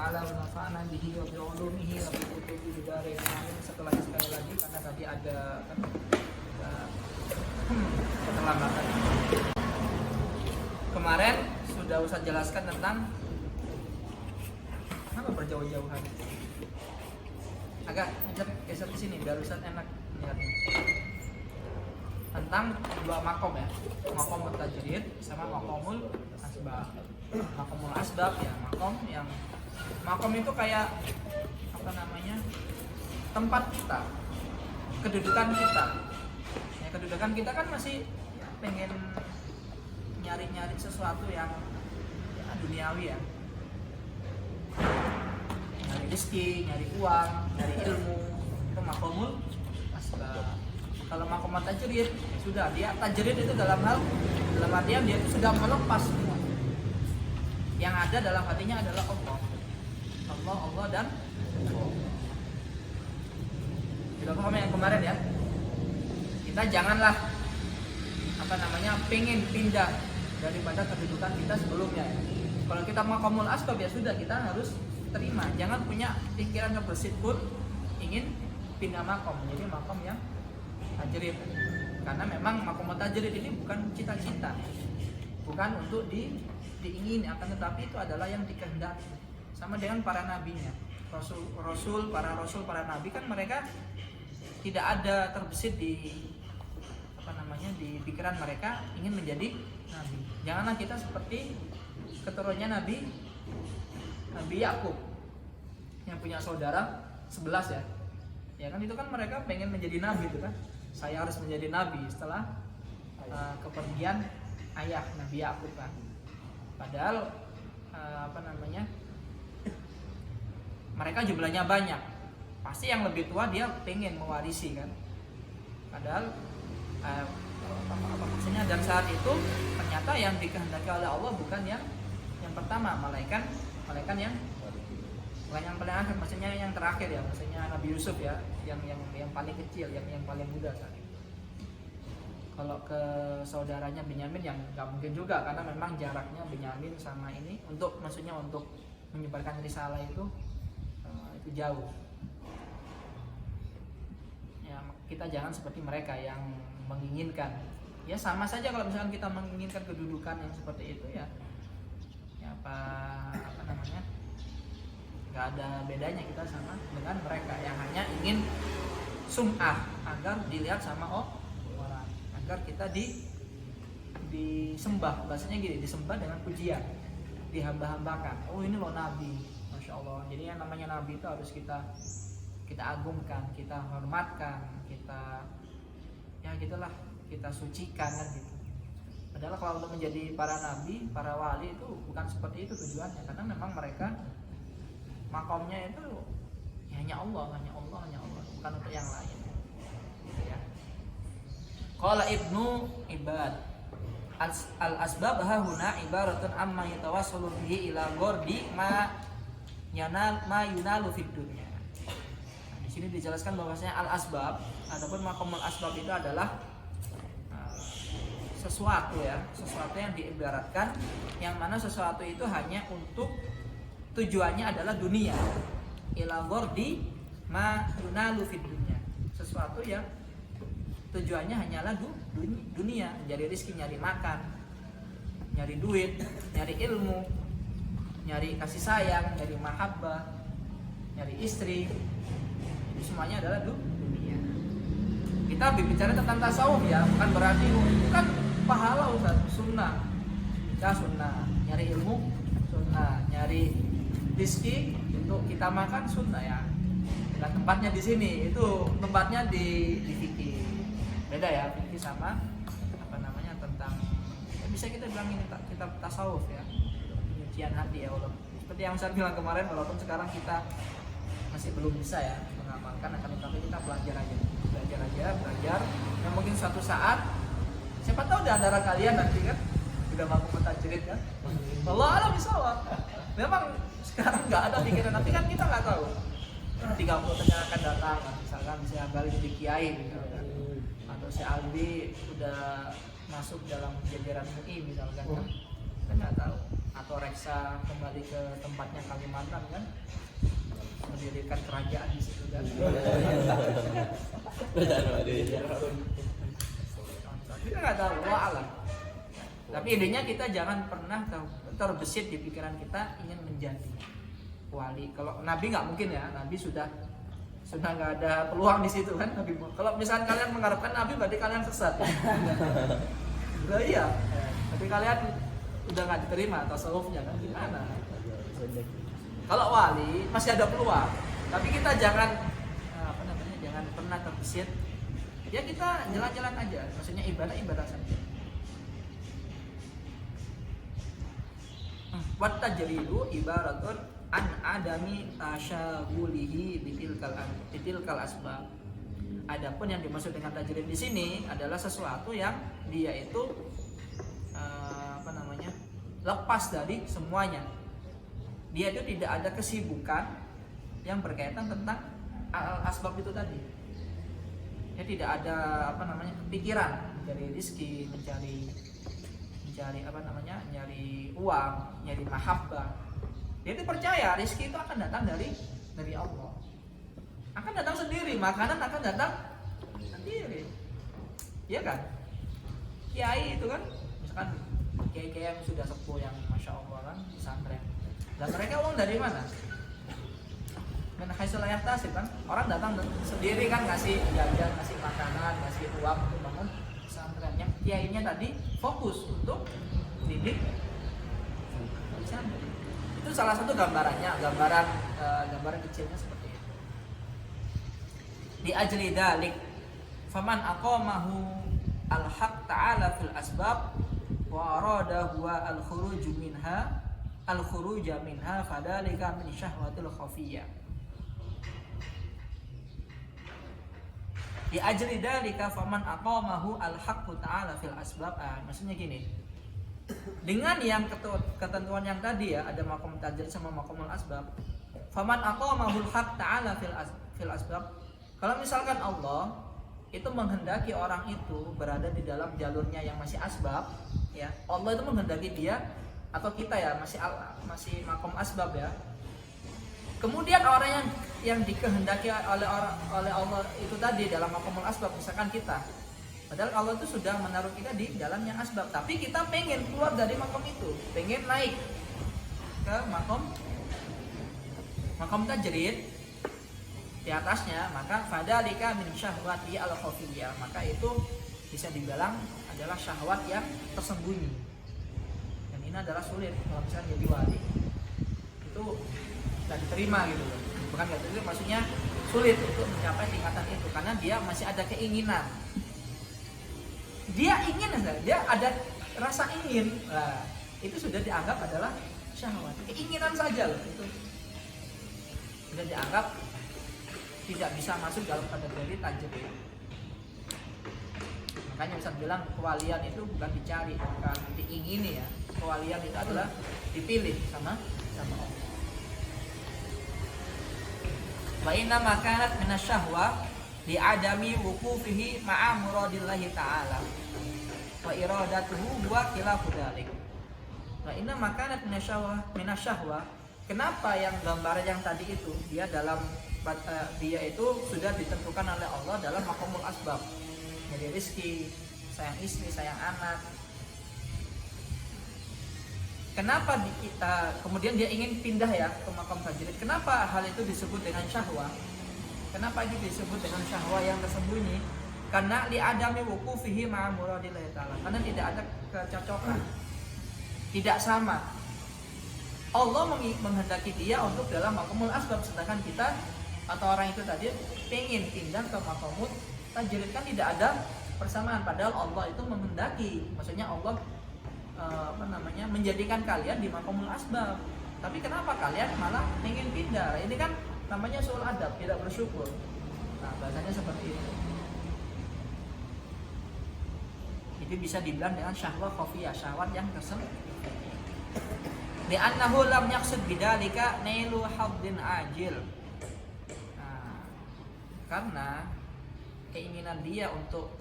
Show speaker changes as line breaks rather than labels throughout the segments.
taala wa nafa'ana bihi wa bi 'ulumihi wa bi kutubihi dari amin. Sekali lagi karena tadi ada keterlambatan. Kemarin sudah Ustaz jelaskan tentang apa berjauh-jauhan. Agak geser ke sini biar Ustaz enak melihatnya. Tentang dua makom ya, makom tajrid sama makomul asbab. Makomul asbab ya makom itu kayak apa namanya, tempat kita, kedudukan kita. Ya, kedudukan kita kan masih ya, pengen nyari sesuatu yang ya, duniawi ya, nyari rezeki, nyari uang, nyari ilmu, itu makomul asbab. Kalau makom tajrid ya sudah, dia tajrid itu dalam artian dia itu sudah melepas semua. Yang ada dalam hatinya adalah Allah dan Allah. Kita paham yang kemarin ya. Kita janganlah apa namanya pengen pindah daripada kedudukan kita sebelumnya ya. Kalau kita makomul asbab ya sudah, kita harus terima. Jangan punya pikiran terbesit pun ingin pindah makom, jadi makom yang tajrid. Karena memang makom tajrid ini bukan cita-cita, bukan untuk diingini, akan tetapi itu adalah yang dikehendaki. Sama dengan para nabinya, para nabi kan mereka tidak ada terbesit di apa namanya di pikiran mereka ingin menjadi nabi. Janganlah kita seperti keturunannya Nabi Yakub yang punya saudara 11 ya. Ya kan itu kan mereka pengen menjadi nabi itu kan. Saya harus menjadi nabi setelah kepergian ayah Nabi Yakub kan. Padahal apa namanya, mereka jumlahnya banyak, pasti yang lebih tua dia pengen mewarisi kan. Padahal apa maksudnya, dan saat itu ternyata yang dikehendaki oleh Allah bukan yang pertama, malaikat yang bukan yang paling akhir, maksudnya yang terakhir ya, maksudnya Nabi Yusuf ya, yang paling kecil, yang paling muda saat itu. Kalau ke saudaranya Benyamin yang nggak mungkin juga, karena memang jaraknya Benyamin sama ini maksudnya untuk menyebarkan risalah itu jauh. Ya, kita jangan seperti mereka yang menginginkan. Ya sama saja kalau misalkan kita menginginkan kedudukan yang seperti itu ya apa namanya, nggak ada bedanya kita sama dengan mereka yang hanya ingin sum'ah, agar dilihat sama orang, agar kita disembah, bahasanya gini, disembah dengan pujian, dihamba-hambakan. Oh ini loh nabi, masya Allah. Jadi yang namanya nabi itu harus kita agungkan, kita hormatkan, kita ya gitulah, kita sucikan kan gitu. Padahal kalau untuk menjadi para nabi, para wali itu bukan seperti itu tujuannya, karena memang mereka makomnya itu ya hanya Allah, bukan untuk yang lain. Gitu ya. Qala Ibnu Ibad al-asbab hahuna ibaratun amma yatawassalu bihi ila ghardi ma yunalu fid dunya. Nah, di sini dijelaskan bahwasanya al-asbab, ataupun makomul asbab itu adalah sesuatu yang diibaratkan, yang mana sesuatu itu hanya untuk tujuannya adalah dunia. Ila ghardi ma yunalu fid dunya. Sesuatu yang tujuannya hanyalah dunia, mencari rezeki, nyari makan, nyari duit, nyari ilmu, nyari kasih sayang, nyari mahabbah, nyari istri. Itu semuanya adalah dunia. Kita berbicara tentang tasawuf ya, bukan berarti bukan pahala Ustaz, sunnah. Ya sunnah, nyari ilmu sunnah, nyari rezeki untuk kita makan sunnah ya. Dan tempatnya di sini, itu tempatnya di fikih. Beda ya, fikih sama apa namanya, tentang ya bisa kita bilang ini kitab tasawuf ya, penyucian hati ya Allah. Seperti yang saya bilang kemarin, walaupun sekarang kita masih belum bisa ya mengamalkan, akan tetapi kita belajar aja. Yang mungkin suatu saat siapa tahu di antara kalian nanti kan sudah mampu mentajrid kan. Allah alam bisawab. Memang sekarang nggak ada pikiran, tapi kan kita nggak tahu. 30 tahun akan datang, misalkan si Agali jadi kiai misalkan, atau si Aldi udah masuk dalam jajaran MUI misalkan kan, kita nggak tahu. atau reksa kembali ke tempatnya Kalimantan kan, mendirikan kerajaan di situ kan. Kita nggak tahu, alam. Tapi intinya kita jangan pernah terbesit di pikiran kita ingin menjadi wali. Kalau Nabi nggak mungkin ya, Nabi sudah nggak ada peluang di situ kan. Nabi, kalau misalnya kalian mengharapkan Nabi berarti kalian sesat. Nah, iya. Tapi kalian udah nggak diterima tasawufnya kan, gimana? Kalau wali masih ada peluang, tapi kita jangan jangan pernah terbesit. Ya kita jalan-jalan aja, maksudnya ibadah saja. Wat tajridu ibaratun an adami tasyabulihi bitilkal asbab. Adapun yang dimaksud dengan tajrid di sini adalah sesuatu yang dia itu lepas dari semuanya. Dia itu tidak ada kesibukan yang berkaitan tentang asbab itu tadi. Dia tidak ada pikiran mencari rezeki, mencari nyari uang, nyari mahabbah. Dia itu percaya rezeki itu akan datang dari Allah. Akan datang sendiri, makanan akan datang sendiri. Iya kan? Kiai itu kan, misalkan kiai yang sudah sepuh yang masya Allah kan pesantren. Dan mereka uang dari mana? Dan hasil layak tasib kan, orang datang sendiri kan ngasih jajan, ngasih makanan, ngasih uang untuk bangun pesantren. Yang kiainya tadi fokus untuk didik pesantren. Itu salah satu gambarannya, gambaran kecilnya seperti itu. Di ajli dalik, faman aqamahu al-haq ta'ala fil asbab wa arada huwa al-khuruja minha fadalika min syahwatil khafiyah. Di ajli dalika faman aqamahu al-haq ta'ala fil asbab. Maksudnya gini. Dengan yang ketentuan yang tadi ya, ada makom tajrid sama makomul asbab. Faman aqamahu al-haq ta'ala fil asbab. Kalau misalkan Allah itu menghendaki orang itu berada di dalam jalurnya yang masih asbab, ya Allah itu menghendaki dia atau kita ya masih makom asbab ya. Kemudian orang yang dikehendaki oleh Allah itu tadi dalam makomul asbab, misalkan kita, padahal Allah itu sudah menaruh kita di dalam yang asbab, tapi kita pengen keluar dari makom itu, pengen naik ke makom tajrid di atasnya, maka fadalika min syahwati al-khafiyah, maka itu bisa dibilang adalah syahwat yang tersembunyi. Dan ini adalah sulit kalau misalnya jadi wali. Itu tidak diterima gitu loh. Bukan nggak diterima, maksudnya sulit untuk mencapai tingkatan itu karena dia masih ada keinginan. Dia ingin saja, dia ada rasa ingin. Nah, itu sudah dianggap adalah syahwat. Keinginan saja loh itu. Sudah dianggap tidak bisa masuk dalam kategori tajrid. Makanya bisa bilang kewalian itu bukan dicari, bukan diingini ya. Kewalian itu adalah dipilih sama Allah. Wa inna makanat minasyahwa li adami wuqufihi ma'a muradillahi ta'ala wa iradatuhu huwa khilafu dzalik. Wa inna makanat minasyahwa, kenapa yang gambaran yang tadi itu dia itu sudah ditentukan oleh Allah dalam makomul asbab, jadi rezeki, sayang istri, sayang anak. Kenapa kemudian dia ingin pindah ya ke makom tajrid? Kenapa hal itu disebut dengan syahwah? Kenapa itu disebut dengan syahwah yang tersembunyi? Karena li adami wuqufihi ma'a muradillahi ta'ala, karena tidak ada kecocokan, tidak sama. Allah menghendaki dia untuk dalam makomul asbab, sedangkan kita atau orang itu tadi pengen pindah ke makomul tajrid, kan tidak ada persamaan. Padahal Allah itu menghendaki, maksudnya Allah menjadikan kalian di makomul asbab. Tapi kenapa kalian malah pengen pindah? Ini kan namanya suul adab, tidak bersyukur. Nah, bahasanya seperti itu. Itu bisa dibilang dengan syahwat khafiyah, syahwat yang tersembunyi. Li'annahu lam yaqsid bidzalika nailu haddin ajil. Karena keinginan dia untuk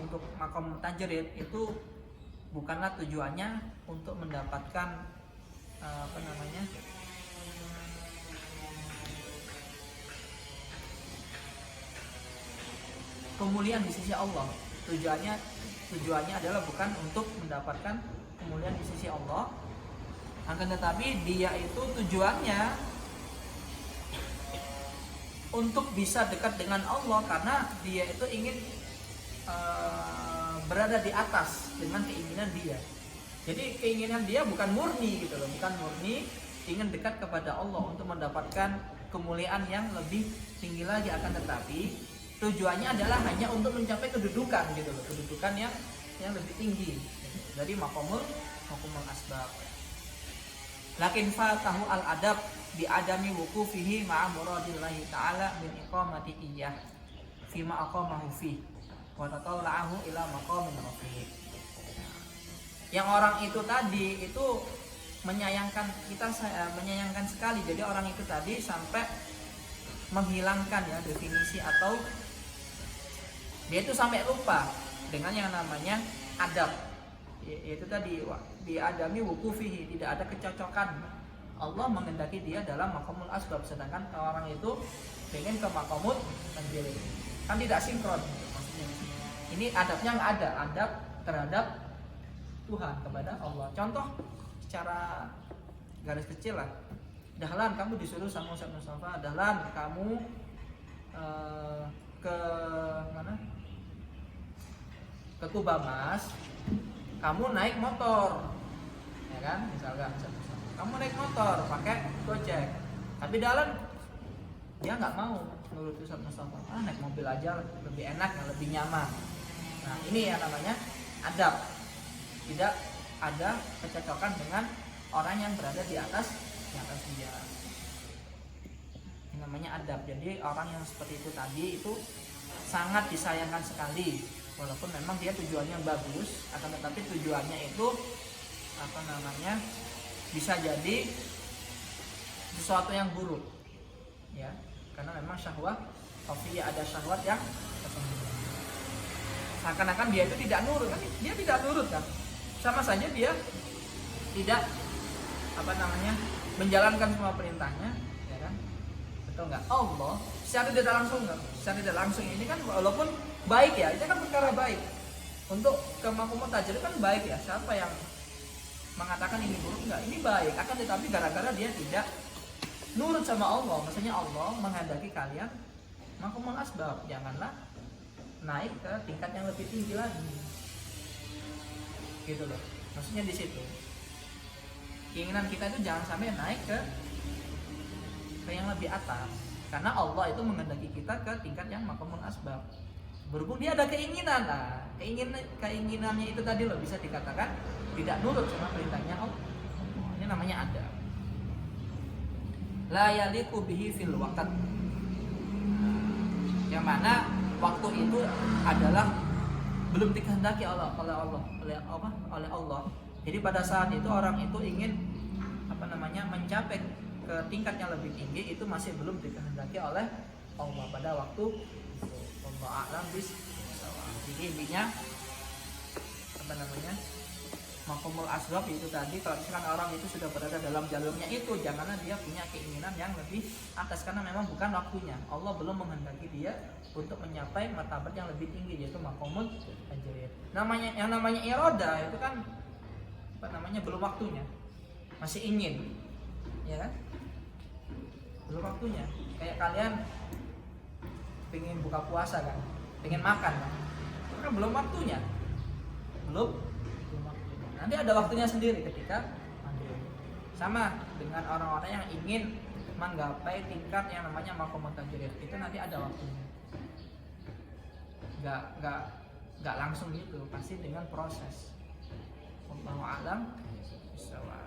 untuk makom tajrid itu bukanlah tujuannya untuk mendapatkan apa namanya, kemuliaan di sisi Allah. Tujuannya adalah bukan untuk mendapatkan kemuliaan di sisi Allah, akan tetapi dia itu tujuannya untuk bisa dekat dengan Allah, karena dia itu ingin berada di atas dengan keinginan dia. Jadi keinginan dia bukan murni gitu loh, bukan murni ingin dekat kepada Allah untuk mendapatkan kemuliaan yang lebih tinggi lagi, akan tetapi tujuannya adalah hanya untuk mencapai kedudukan gitu loh, kedudukan yang lebih tinggi dari maqamul asbab. Lakin fatahu al adab bi adami wuqufihi ma'a muradillahi ta'ala min iqamati iyyah fi ma aqamahu fi wa tatalla'ahu ila maqamin rafiq. Yang orang itu tadi itu menyayangkan sekali. Jadi orang itu tadi sampai menghilangkan ya definisi, atau dia itu sampai lupa dengan yang namanya adab. Yaitu tadi diadami wukufihi, tidak ada kecocokan. Allah mengendaki dia dalam maqamul asbab, sedangkan orang itu pengen ke maqamul tanzil. Kan tidak sinkron maksudnya. Ini adabnya nggak ada, adab terhadap Tuhan kepada Allah. Contoh secara garis kecil lah. Dahlan kamu disuruh sama Ustaz Mustafa, Dahlan kamu ke mana? Ke Tubamas, kamu naik motor, ya kan? Misalkan kamu naik motor pakai Gojek, tapi Dahlan dia nggak mau menurut Ustaz Mustafa, naik mobil aja lebih enak, lebih nyaman. Nah ini yang namanya adab. Tidak ada kecocokan dengan orang yang berada di atas dia. Ini namanya adab. Jadi orang yang seperti itu tadi itu sangat disayangkan sekali, walaupun memang dia tujuannya bagus, akan tetapi tujuannya itu apa namanya, bisa jadi sesuatu yang buruk ya, karena memang syahwat khafiyah, ada syahwat yang tersembunyi. Seakan-akan dia itu tidak nurut, kan dia tidak nurut kan, sama saja dia tidak apa namanya menjalankan semua perintahnya, ya kan? Betul nggak? Allah secara tidak langsung ini kan walaupun baik ya, itu kan perkara baik. Untuk ke maqamul tajrid kan baik ya. Siapa yang mengatakan ini buruk? Enggak, ini baik. Akan tetapi gara-gara dia tidak nurut sama Allah, maksudnya Allah menghendaki kalian maqamul asbab, janganlah naik ke tingkat yang lebih tinggi lagi. Gitu loh. Maksudnya di situ. Keinginan kita itu jangan sampai naik ke yang lebih atas, karena Allah itu menghendaki kita ke tingkat yang maqamul asbab. Berhubung dia ada keinginan, keinginannya itu tadi loh bisa dikatakan tidak nurut sama perintahnya Allah. Ini namanya ada. La yaliqu bihi fil waqt. Yang mana waktu itu adalah belum dikehendaki oleh Allah. Jadi pada saat itu orang itu ingin apa namanya mencapai ke tingkat yang lebih tinggi, itu masih belum dikehendaki oleh Allah pada waktu Allah a'lam bis-shawab. Jadi intinya apa namanya maqamul asbab itu tadi, kalau misalkan orang itu sudah berada dalam jalurnya itu, janganlah dia punya keinginan yang lebih atas, karena memang bukan waktunya. Allah belum menghendaki dia untuk mencapai martabat yang lebih tinggi, yaitu maqamul tajrid. Yang namanya iroda itu kan apa namanya belum waktunya, masih ingin, ya kan? Belum waktunya. Kayak kalian pengen buka puasa kan, pengen makan kan, itu kan belum waktunya, belum waktunya. Nanti ada waktunya sendiri ketika maghrib. Sama dengan orang-orang yang ingin menggapai tingkat yang namanya maqamul tajrid, itu nanti ada waktunya. Nggak langsung gitu, pasti dengan proses. Wallahu a'lam bishawab.